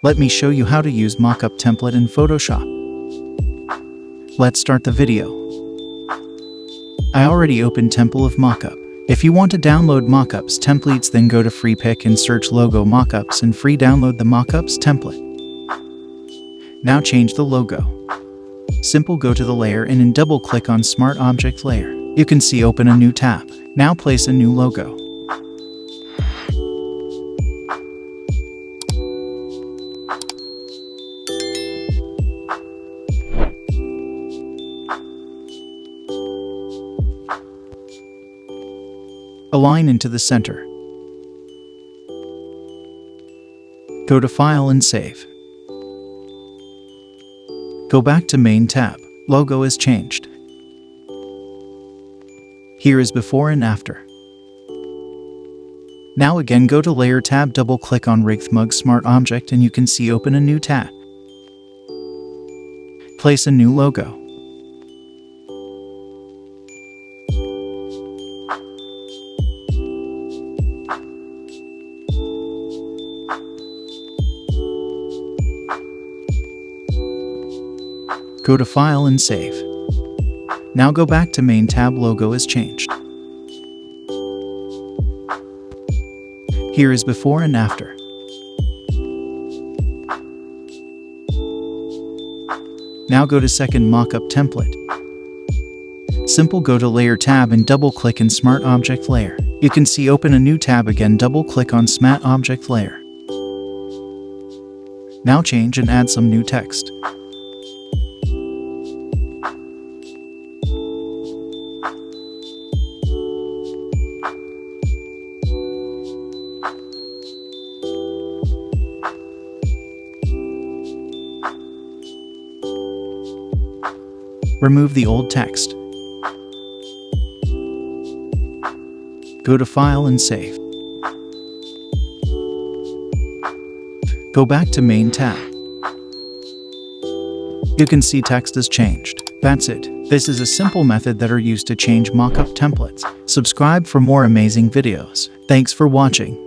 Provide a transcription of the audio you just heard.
Let me show you how to use mockup template in Photoshop. Let's start the video. I already opened Temple of Mockup. If you want to download mockups templates, then go to free pick and search logo mockups and free download the mockups template. Now change the logo. Simple, go to the layer and double click on Smart Object layer. You can see open a new tab. Now place a new logo. Align into the center. Go to File and Save. Go back to Main tab. Logo is changed. Here is before and after. Now again go to Layer tab, double click on Rigthmug Smart Object and you can see open a new tab. Place a new logo. Go to File and Save. Now go back to Main tab, logo is changed. Here is before and after. Now go to second mockup template. Simple, go to Layer tab and double click in Smart Object layer. You can see open a new tab, again double click on Smart Object layer. Now change and add some new text. Remove the old text. Go to File and Save. Go back to Main tab. You can see text is changed. That's it. This is a simple method that are used to change mockup templates. Subscribe for more amazing videos. Thanks for watching.